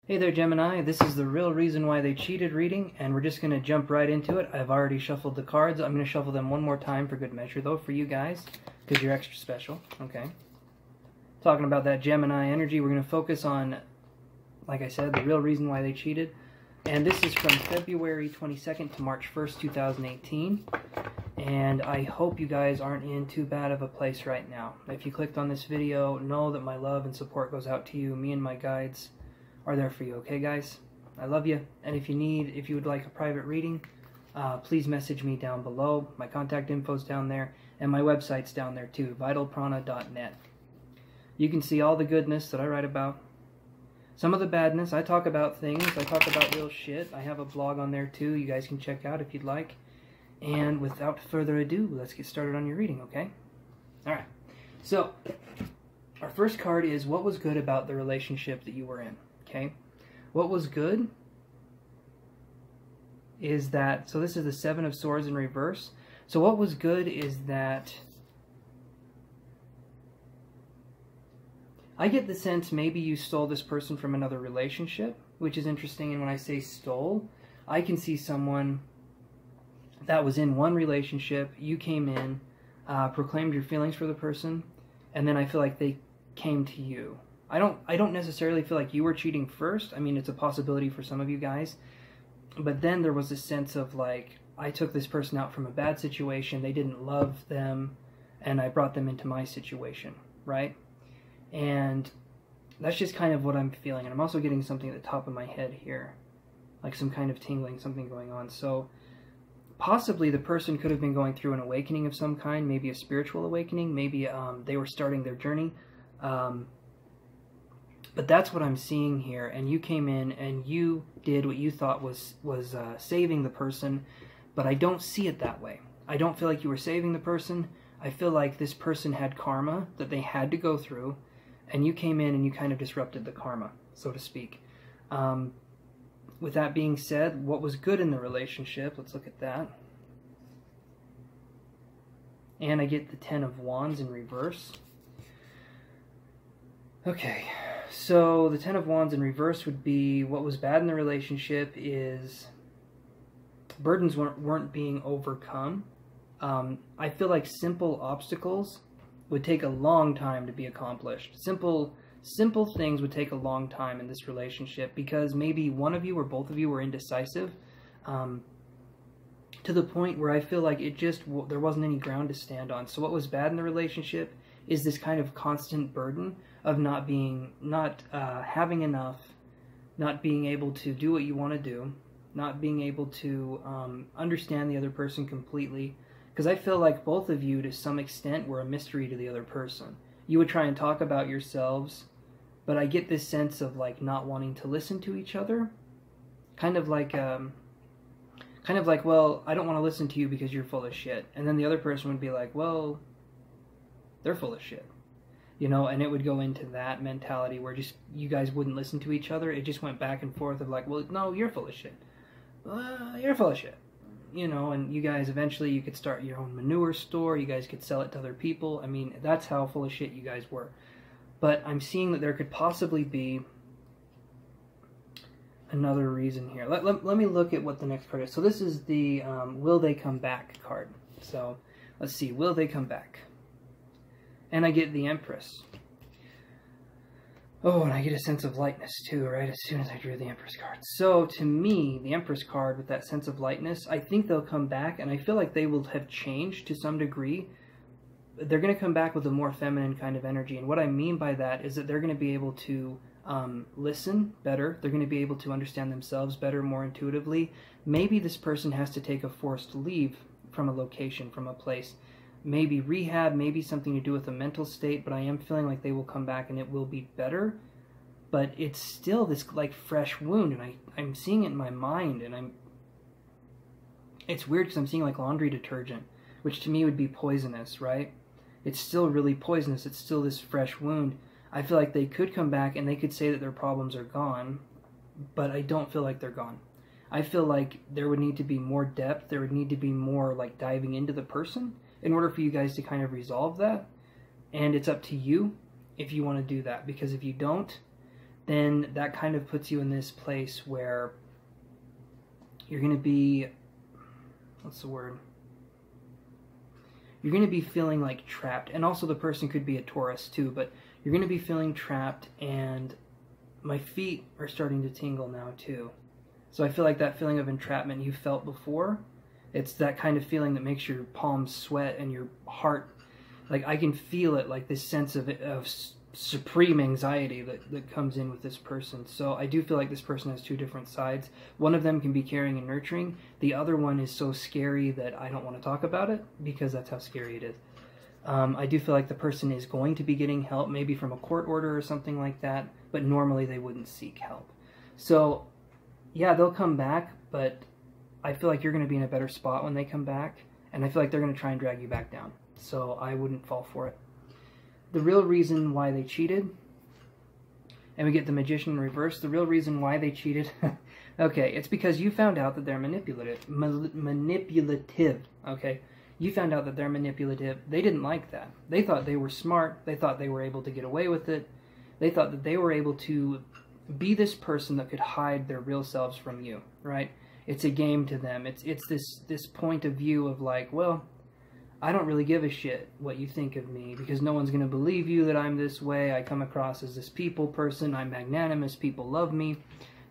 Hey there, Gemini. This is the real reason why they cheated reading, and we're just going to jump right into it. I've already shuffled the cards. I'm going to shuffle them one more time for good measure, though, for you guys, because you're extra special. Okay. Talking about that Gemini energy, we're going to focus on, like I said, the real reason why they cheated. And this is from February 22nd to March 1st, 2018. And I hope you guys aren't in too bad of a place right now. If you clicked on this video, know that my love and support goes out to you. Me and my guides are there for you, okay, guys? I love you. And if you would like a private reading, please message me down below. My contact info's down there, and my website's down there too, vitalprana.net. You can see all the goodness that I write about. Some of the badness, I talk about things. I talk about real shit. I have a blog on there too. You guys can check out if you'd like. And without further ado, let's get started on your reading, okay? All right. So, our first card is what was good about the relationship that you were in, okay? What was good is that, so this is the Seven of Swords in reverse. So what was good is that I get the sense maybe you stole this person from another relationship, which is interesting. And when I say stole, I can see someone that was in one relationship, you came in, proclaimed your feelings for the person, and then I feel like they came to you. I don't necessarily feel like you were cheating first. I mean, it's a possibility for some of you guys. But then there was a sense of like, I took this person out from a bad situation, they didn't love them, and I brought them into my situation, right? And that's just kind of what I'm feeling. And I'm also getting something at the top of my head here, like some kind of tingling, something going on. So possibly the person could have been going through an awakening of some kind, maybe a spiritual awakening, maybe they were starting their journey. But that's what I'm seeing here. And you came in and you did what you thought was saving the person, but I don't see it that way. I don't feel like you were saving the person. I feel like this person had karma that they had to go through, and you came in and you kind of disrupted the karma, so to speak. With that being said, what was good in the relationship? Let's look at that. And I get the Ten of Wands in reverse. Okay, so the Ten of Wands in reverse would be what was bad in the relationship is burdens weren't being overcome. I feel like simple obstacles would take a long time to be accomplished. Simple things would take a long time in this relationship because maybe one of you or both of you were indecisive to the point where I feel like there wasn't any ground to stand on. So what was bad in the relationship is this kind of constant burden of not having enough, not being able to do what you want to do, not being able to understand the other person completely. Because I feel like both of you, to some extent, were a mystery to the other person. You would try and talk about yourselves, but I get this sense of like not wanting to listen to each other. Kind of like, well, I don't want to listen to you because you're full of shit. And then the other person would be like, well, they're full of shit. You know, and it would go into that mentality where just you guys wouldn't listen to each other. It just went back and forth of like, well, no, you're full of shit. You're full of shit. You know, and you guys eventually you could start your own manure store. You guys could sell it to other people. I mean, that's how full of shit you guys were. But I'm seeing that there could possibly be another reason here. Let me look at what the next card is. So this is the Will They Come Back card. So let's see, will they come back? And I get the Empress. Oh, and I get a sense of lightness too, right? As soon as I drew the Empress card. So to me, the Empress card with that sense of lightness, I think they'll come back, and I feel like they will have changed to some degree. They're going to come back with a more feminine kind of energy. And what I mean by that is that they're going to be able to listen better. They're going to be able to understand themselves better, more intuitively. Maybe this person has to take a forced leave from a location, from a place. Maybe rehab, maybe something to do with a mental state, but I am feeling like they will come back and it will be better. But it's still this like fresh wound, and I'm seeing it in my mind, and it's weird because I'm seeing like laundry detergent, which to me would be poisonous, right? It's still really poisonous. It's still this fresh wound. I feel like they could come back and they could say that their problems are gone, but I don't feel like they're gone. I feel like there would need to be more depth. There would need to be more like diving into the person in order for you guys to kind of resolve that. And it's up to you if you want to do that, because if you don't, then that kind of puts you in this place where you're going to be, what's the word? You're going to be feeling like trapped. And also the person could be a Taurus too, but you're going to be feeling trapped, and my feet are starting to tingle now too. So I feel like that feeling of entrapment you felt before, it's that kind of feeling that makes your palms sweat and your heart, like I can feel it, like this sense of supreme anxiety that comes in with this person. So I do feel like this person has two different sides. One of them can be caring and nurturing. The other one is so scary that I don't want to talk about it because that's how scary it is. I do feel like the person is going to be getting help, maybe from a court order or something like that, but normally they wouldn't seek help. So yeah, they'll come back, but I feel like you're going to be in a better spot when they come back, and I feel like they're going to try and drag you back down. So I wouldn't fall for it. The real reason why they cheated, and we get the Magician in reverse, the real reason why they cheated, okay, it's because you found out that they're manipulative, okay? You found out that they're manipulative. They didn't like that. They thought they were smart. They thought they were able to get away with it. They thought that they were able to be this person that could hide their real selves from you, right? It's a game to them. It's this point of view of like, well, I don't really give a shit what you think of me because no one's going to believe you that I'm this way. I come across as this people person. I'm magnanimous. People love me.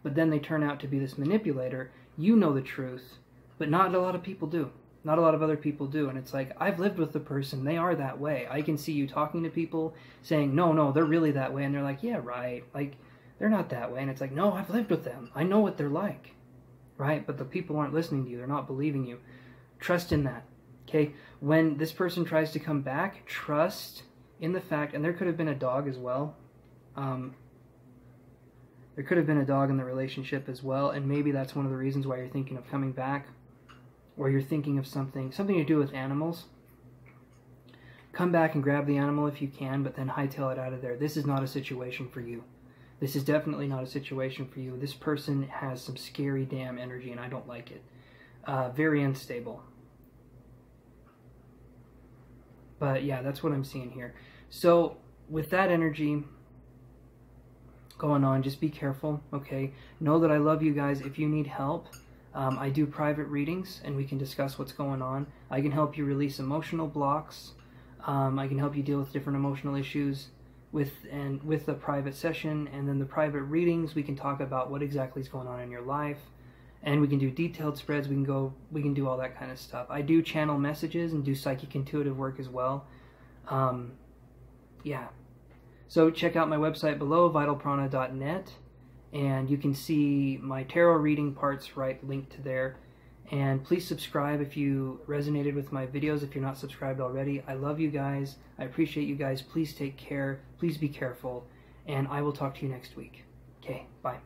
But then they turn out to be this manipulator. You know the truth, but not a lot of people do. Not a lot of other people do. And it's like, I've lived with the person. They are that way. I can see you talking to people saying, no, they're really that way. And they're like, yeah, right. Like, they're not that way. And it's like, no, I've lived with them. I know what they're like. Right? But the people aren't listening to you. They're not believing you. Trust in that. Okay? When this person tries to come back, trust in the fact, and there could have been a dog as well. There could have been a dog in the relationship as well. And maybe that's one of the reasons why you're thinking of coming back. Or you're thinking of something to do with animals. Come back and grab the animal if you can, but then hightail it out of there. This is not a situation for you. This is definitely not a situation for you. This person has some scary damn energy, and I don't like it. Very unstable. But yeah, that's what I'm seeing here. So with that energy going on, just be careful, okay? Know that I love you guys. If you need help, I do private readings, and we can discuss what's going on. I can help you release emotional blocks. I can help you deal with different emotional issues with the private session, and then the private readings, we can talk about what exactly is going on in your life, and we can do detailed spreads. We can do all that kind of stuff. I do channel messages and do psychic intuitive work as well. Yeah. So check out my website below, vitalprana.net. And you can see my tarot reading parts linked to there. And please subscribe if you resonated with my videos, if you're not subscribed already. I love you guys. I appreciate you guys. Please take care. Please be careful. And I will talk to you next week. Okay, bye.